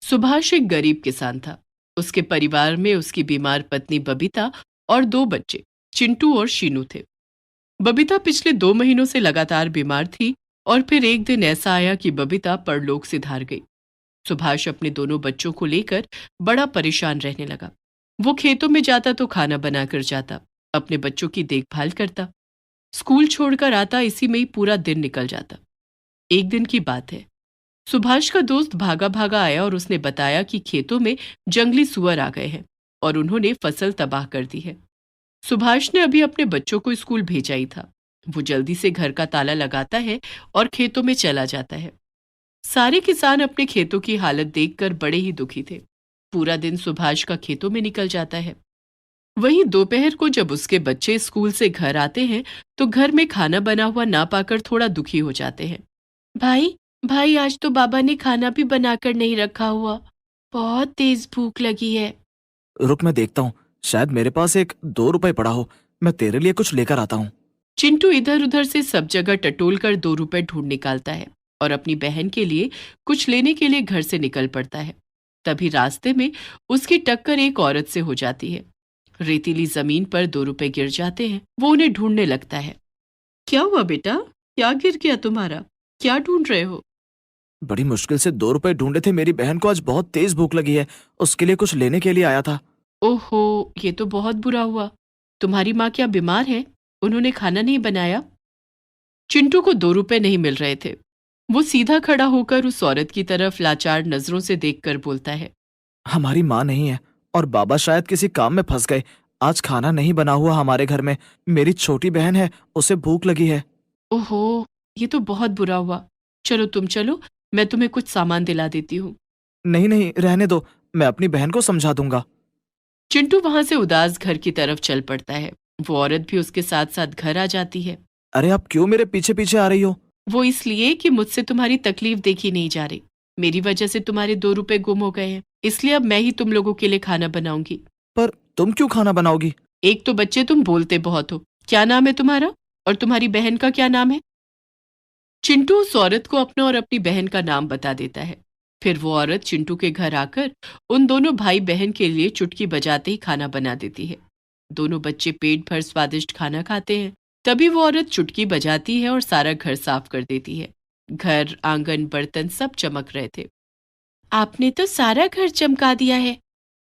सुभाष एक गरीब किसान था। उसके परिवार में उसकी बीमार पत्नी बबीता और दो बच्चे, चिंटू और शीनू थे। बबीता पिछले 2 महीनों से लगातार बीमार थी और फिर एक दिन ऐसा आया कि बबीता परलोक सिधार गई। सुभाष अपने दोनों बच्चों को लेकर बड़ा परेशान रहने लगा। वो खेतों में जाता तो खाना बनाकर जाता, अपने बच्चों की देखभाल करता, स्कूल छोड़कर आता, इसी में ही पूरा दिन निकल जाता। एक दिन की बात है, सुभाष का दोस्त भागा भागा आया और उसने बताया कि खेतों में जंगली सुअर आ गए हैं और उन्होंने फसल तबाह कर दी है। सुभाष ने अभी अपने बच्चों को स्कूल भेजा ही था। वो जल्दी से घर का ताला लगाता है और खेतों में चला जाता है। सारे किसान अपने खेतों की हालत देखकर बड़े ही दुखी थे। पूरा दिन सुभाष का खेतों में निकल जाता है। वहीं दोपहर को जब उसके बच्चे स्कूल से घर आते हैं तो घर में खाना बना हुआ ना पाकर थोड़ा दुखी हो जाते हैं। भाई, भाई, आज तो बाबा ने खाना भी बनाकर नहीं रखा हुआ। बहुत तेज भूख लगी है। रुक, मैं देखता हूँ। शायद मेरे पास एक 2 रुपए पड़ा हो। मैं तेरे लिए कुछ लेकर आता हूँ। चिंटू इधर उधर से सब जगह टटोल कर 2 रुपए ढूंढ निकालता है और अपनी बहन के लिए कुछ लेने के लिए घर से निकल पड़ता है। तभी रास्ते में उसकी टक्कर एक औरत से हो जाती है। रेतीली जमीन पर 2 रुपए गिर जाते हैं। वो उन्हें ढूंढने लगता है। क्या हुआ बेटा? क्या गिर गया तुम्हारा? क्या ढूंढ रहे हो? बड़ी मुश्किल से 2 रुपए ढूंढे थे। मेरी बहन को आज बहुत तेज भूख लगी है। उसके लिए कुछ लेने के लिए आया था। ओहो, ये तो बहुत बुरा हुआ। तुम्हारी माँ क्या बीमार है? उन्होंने खाना नहीं बनाया? चिंटू को 2 रुपए नहीं मिल रहे थे। वो सीधा खड़ा होकर उस औरत की तरफ लाचार नजरों से देखकर बोलता है। हमारी माँ नहीं है और बाबा शायद किसी काम में फंस गए। आज खाना नहीं बना हुआ हमारे घर में। मेरी छोटी बहन है, उसे भूख लगी है। ओहो, ये तो बहुत बुरा हुआ। चलो तुम चलो, मैं तुम्हें कुछ सामान दिला देती हूँ। नहीं नहीं, रहने दो। मैं अपनी बहन को समझा दूंगा। चिंटू वहां से उदास घर की तरफ चल पड़ता है। वो औरत भी उसके साथ साथ घर आ जाती है। अरे, आप क्यों मेरे पीछे पीछे आ रही हो? वो इसलिए कि मुझसे तुम्हारी तकलीफ देखी नहीं जा रही। मेरी वजह से तुम्हारे 2 रुपए गुम हो गए हैं, इसलिए अब मैं ही तुम लोगों के लिए खाना बनाऊंगी। पर तुम क्यों खाना बनाओगी? एक तो बच्चे तुम बोलते बहुत हो। क्या नाम है तुम्हारा? और तुम्हारी बहन का क्या नाम है? चिंटू उस औरत को अपना और अपनी बहन का नाम बता देता है। फिर वो औरत चिंटू के घर आकर उन दोनों भाई बहन के लिए चुटकी बजाते ही खाना बना देती है। दोनों बच्चे पेट भर स्वादिष्ट खाना खाते हैं। तभी वो औरत चुटकी बजाती है और सारा घर साफ कर देती है। घर, आंगन, बर्तन सब चमक रहे थे। आपने तो सारा घर चमका दिया है।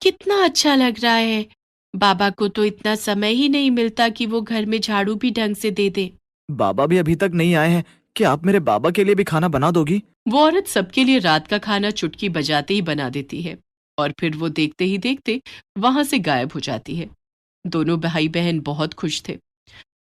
कितना अच्छा लग रहा है। बाबा को तो इतना समय ही नहीं मिलता कि वो घर में झाड़ू भी ढंग से दे दे। बाबा भी अभी तक नहीं आए हैं। क्या आप मेरे बाबा के लिए भी खाना बना दोगी? वो औरत सबके लिए रात का खाना चुटकी बजाते ही बना देती है और फिर वो देखते ही देखते वहां से गायब हो जाती है। दोनों भाई बहन बहुत खुश थे।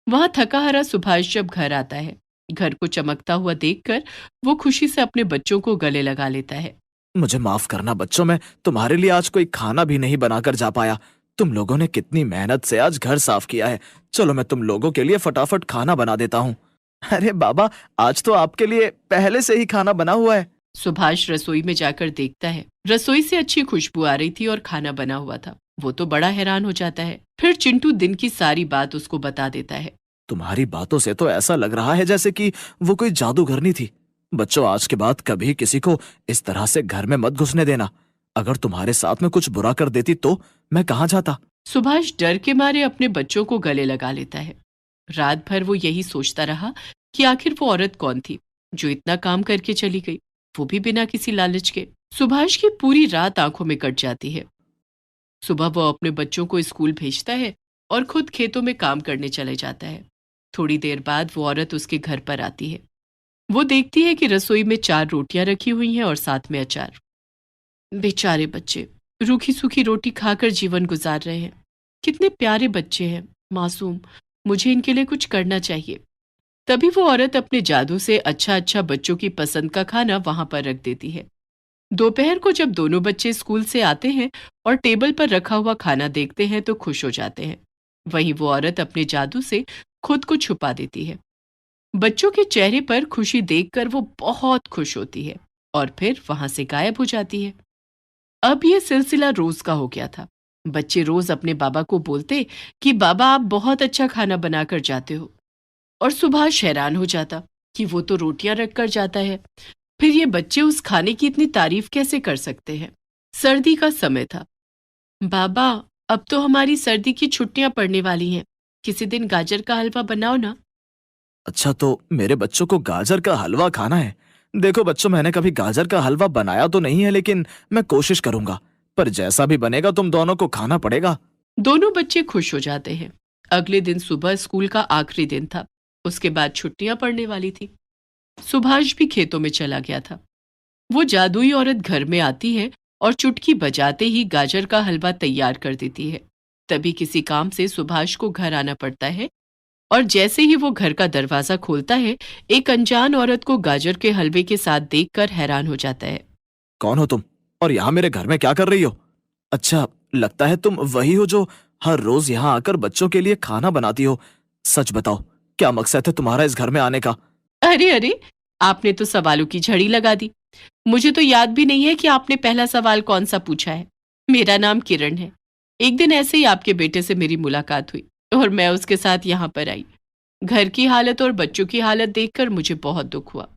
वहां थका हारा सुभाष जब घर आता है, घर को चमकता हुआ देखकर वो खुशी से अपने बच्चों को गले लगा लेता है। मुझे माफ करना बच्चों, मैं तुम्हारे लिए आज कोई खाना भी नहीं बनाकर जा पाया। तुम लोगों ने कितनी मेहनत से आज घर साफ किया है। चलो, मैं तुम लोगों के लिए फटाफट खाना बना देता हूँ। अरे बाबा, आज तो आपके लिए पहले से ही खाना बना हुआ है। सुभाष रसोई में जाकर देखता है। रसोई से अच्छी खुशबू आ रही थी और खाना बना हुआ था। वो तो बड़ा हैरान हो जाता है। फिर चिंटू दिन की सारी बात उसको बता देता है। तुम्हारी बातों से तो ऐसा लग रहा है जैसे कि वो कोई जादूगरनी थी। बच्चों, आज के बाद कभी किसी को इस तरह से घर में मत घुसने देना। अगर तुम्हारे साथ में कुछ बुरा कर देती तो मैं कहाँ जाता? सुभाष डर के मारे अपने बच्चों को गले लगा लेता है। रात भर वो यही सोचता रहा कि आखिर वो औरत कौन थी जो इतना काम करके चली गई, वो भी बिना किसी लालच के। सुभाष की पूरी रात आंखों में कट जाती है। सुबह वो अपने बच्चों को स्कूल भेजता है और खुद खेतों में काम करने चले जाता है। थोड़ी देर बाद वो औरत उसके घर पर आती है। वो देखती है कि रसोई में 4 रोटियां रखी हुई हैं और साथ में अचार। बेचारे बच्चे रूखी सूखी रोटी खाकर जीवन गुजार रहे हैं। कितने प्यारे बच्चे हैं, मासूम। मुझे इनके लिए कुछ करना चाहिए। तभी वो औरत अपने जादू से अच्छा अच्छा बच्चों की पसंद का खाना वहां पर रख देती है। दोपहर को जब दोनों बच्चे स्कूल से आते हैं और टेबल पर रखा हुआ खाना देखते हैं तो खुश हो जाते हैं। वहीं वो औरत अपने जादू से खुद को छुपा देती है। बच्चों के चेहरे पर खुशी देखकर वो बहुत खुश होती है और फिर वहां से गायब हो जाती है। अब यह सिलसिला रोज का हो गया था। बच्चे रोज अपने बाबा को बोलते कि बाबा, आप बहुत अच्छा खाना बनाकर जाते हो। और सुभाष हैरान हो जाता कि वो तो रोटियां रख कर जाता है, फिर ये बच्चे उस खाने की इतनी तारीफ कैसे कर सकते हैं। सर्दी का समय था। बाबा, अब तो हमारी सर्दी की छुट्टियां पड़ने वाली हैं। किसी दिन गाजर का हलवा बनाओ ना। अच्छा, तो मेरे बच्चों को गाजर का हलवा खाना है। देखो बच्चों, मैंने कभी गाजर का हलवा बनाया तो नहीं है, लेकिन मैं कोशिश करूंगा। पर जैसा भी बनेगा तुम दोनों को खाना पड़ेगा। दोनों बच्चे खुश हो जाते हैं। अगले दिन सुबह स्कूल का आखिरी दिन था। उसके बाद छुट्टियां पड़ने वाली थी। सुभाष भी खेतों में चला गया था। वो जादुई औरत घर में आती है और चुटकी बजाते ही गाजर का हलवा तैयार कर देती है। तभी किसी काम से सुभाष को घर आना पड़ता है और जैसे ही वो घर का दरवाजा खोलता है, एक अनजान औरत को गाजर के हलवे के साथ देखकर हैरान हो जाता है। कौन हो तुम, और यहाँ मेरे घर में क्या कर रही हो? अच्छा, लगता है तुम वही हो जो हर रोज यहाँ आकर बच्चों के लिए खाना बनाती हो। सच बताओ, क्या मकसद है तुम्हारा इस घर में आने का? अरे अरे, आपने तो सवालों की झड़ी लगा दी। मुझे तो याद भी नहीं है कि आपने पहला सवाल कौन सा पूछा है। मेरा नाम किरण है। एक दिन ऐसे ही आपके बेटे से मेरी मुलाकात हुई और मैं उसके साथ यहाँ पर आई। घर की हालत और बच्चों की हालत देखकर मुझे बहुत दुख हुआ।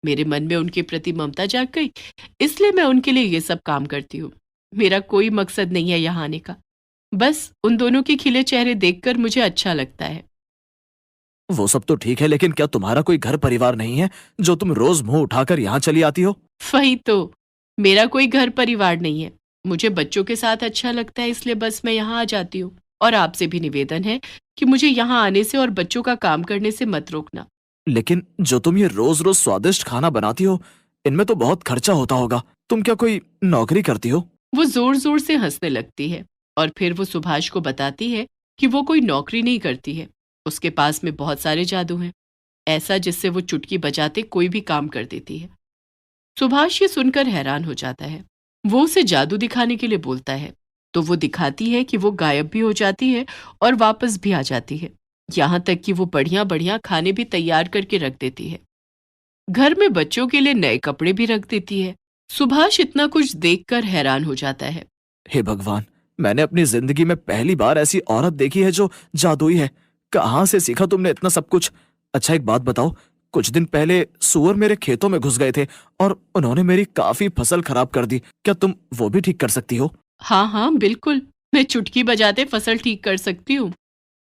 मेरे मन में उनके प्रति ममता जाग गई, इसलिए मैं उनके लिए ये सब काम करती हूँ। मेरा कोई मकसद नहीं है यहाँ आने का। बस उन दोनों के खिले चेहरे देखकर मुझे अच्छा लगता है। वो सब तो ठीक है, लेकिन क्या तुम्हारा कोई घर परिवार नहीं है जो तुम रोज मुंह उठाकर यहाँ चली आती हो? वही तो, मेरा कोई घर परिवार नहीं है। मुझे बच्चों के साथ अच्छा लगता है, इसलिए बस मैं यहाँ आ जाती हूँ। और आपसे भी निवेदन है कि मुझे यहाँ आने से और बच्चों का काम करने से मत रोकना। लेकिन जो तुम ये रोज रोज स्वादिष्ट खाना बनाती हो, इनमें तो बहुत खर्चा होता होगा। तुम क्या कोई नौकरी करती हो? वो जोर जोर से हंसने लगती है और फिर वो सुभाष को बताती है कि वो कोई नौकरी नहीं करती है। उसके पास में बहुत सारे जादू हैं, ऐसा जिससे वो चुटकी बजाते कोई भी काम कर देती है। सुभाष ये सुनकर हैरान हो जाता है। वो उसे जादू दिखाने के लिए बोलता है, तो वो दिखाती है कि वो गायब भी हो जाती है और वापस भी आ जाती है। यहाँ तक कि वो बढ़िया बढ़िया खाने भी तैयार करके रख देती है। घर में बच्चों के लिए नए कपड़े भी रख देती है। सुभाष इतना कुछ देखकर हैरान हो जाता है। हे भगवान, मैंने अपनी जिंदगी में पहली बार ऐसी औरत देखी है जो जादुई है। कहाँ से सीखा तुमने इतना सब कुछ? अच्छा, एक बात बताओ, कुछ दिन पहले सूअर मेरे खेतों में घुस गए थे और उन्होंने मेरी काफी फसल खराब कर दी। क्या तुम वो भी ठीक कर सकती हो? हाँ हाँ बिल्कुल, मैं चुटकी बजाते फसल ठीक कर सकती हूँ।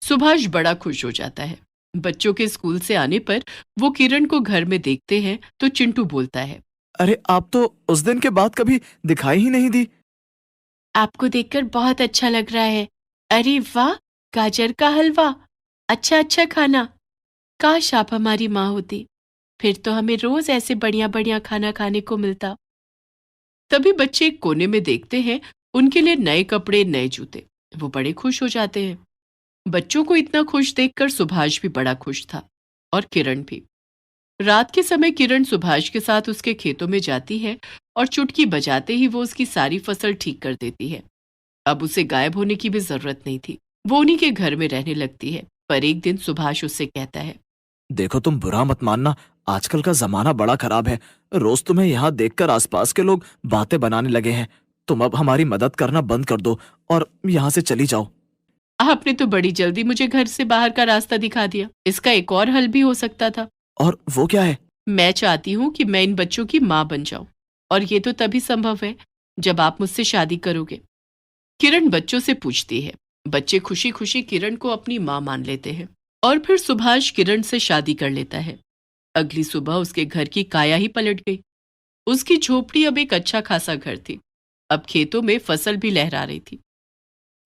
सुभाष बड़ा खुश हो जाता है। बच्चों के स्कूल से आने पर वो किरण को घर में देखते हैं तो चिंटू बोलता है, अरे, आप तो उस दिन के बाद कभी दिखाई ही नहीं दी। आपको देखकर बहुत अच्छा लग रहा है। अरे वाह, गाजर का हलवा, अच्छा अच्छा खाना। काश आप हमारी माँ होती, फिर तो हमें रोज ऐसे बढ़िया बढ़िया खाना खाने को मिलता। तभी बच्चे एक कोने में देखते हैं उनके लिए नए कपड़े, नए जूते। वो बड़े खुश हो जाते हैं। बच्चों को इतना खुश देखकर सुभाष भी बड़ा खुश था और किरण भी। रात के समय किरण सुभाष के साथ उसके खेतों में जाती है और चुटकी बजाते ही वो उसकी सारी फसल ठीक कर देती है। अब उसे गायब होने की भी जरूरत नहीं थी। वो उन्हीं के घर में रहने लगती है। पर एक दिन सुभाष उससे कहता है, देखो, तुम बुरा मत मानना, आजकल का जमाना बड़ा खराब है। रोज तुम्हें यहाँ देखकर आसपास के लोग बातें बनाने लगे हैं। तुम अब हमारी मदद करना बंद कर दो और यहाँ से चली जाओ। आपने तो बड़ी जल्दी मुझे घर से बाहर का रास्ता दिखा दिया। इसका एक और हल भी हो सकता था। और वो क्या है? मैं चाहती हूँ कि मैं इन बच्चों की माँ बन जाऊं, और ये तो तभी संभव है जब आप मुझसे शादी करोगे। किरण बच्चों से पूछती है। बच्चे खुशी खुशी किरण को अपनी माँ मान लेते हैं और फिर सुभाष किरण से शादी कर लेता है। अगली सुबह उसके घर की काया ही पलट गई। उसकी झोपड़ी अब एक अच्छा खासा घर थी। अब खेतों में फसल भी लहरा रही थी।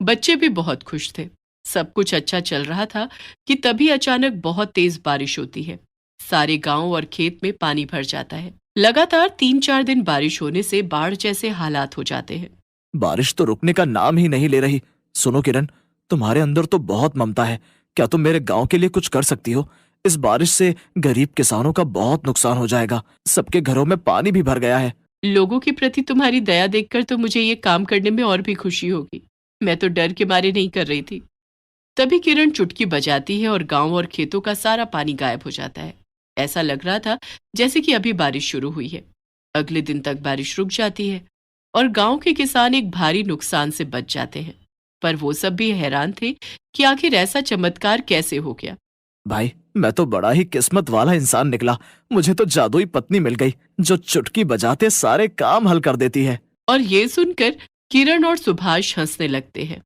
बच्चे भी बहुत खुश थे। सब कुछ अच्छा चल रहा था कि तभी अचानक बहुत तेज बारिश होती है। सारे गांव और खेत में पानी भर जाता है। लगातार 3-4 दिन बारिश होने से बाढ़ जैसे हालात हो जाते हैं। बारिश तो रुकने का नाम ही नहीं ले रही। सुनो किरण, तुम्हारे अंदर तो बहुत ममता है। क्या तुम मेरे गांव के लिए कुछ कर सकती हो? इस बारिश से गरीब किसानों का बहुत नुकसान हो जाएगा। सबके घरों में पानी भी भर गया है। लोगों के प्रति तुम्हारी दया देखकर तो मुझे ये काम करने में और भी खुशी होगी। मैं तो डर के मारे नहीं कर रही थी। तभी किरण चुटकी बजाती है और गांव और खेतों का सारा पानी गायब हो जाता है। ऐसा लग रहा था जैसे कि अभी बारिश शुरू हुई है। अगले दिन तक बारिश रुक जाती है और गांव के किसान एक भारी नुकसान से बच जाते हैं। पर वो सब भी हैरान थे कि आखिर ऐसा चमत्कार कैसे हो गया। भाई, मैं तो बड़ा ही किस्मत वाला इंसान निकला। मुझे तो जादुई पत्नी मिल गई जो चुटकी बजाते सारे काम हल कर देती है। और ये सुनकर किरण और सुभाष हंसने लगते हैं।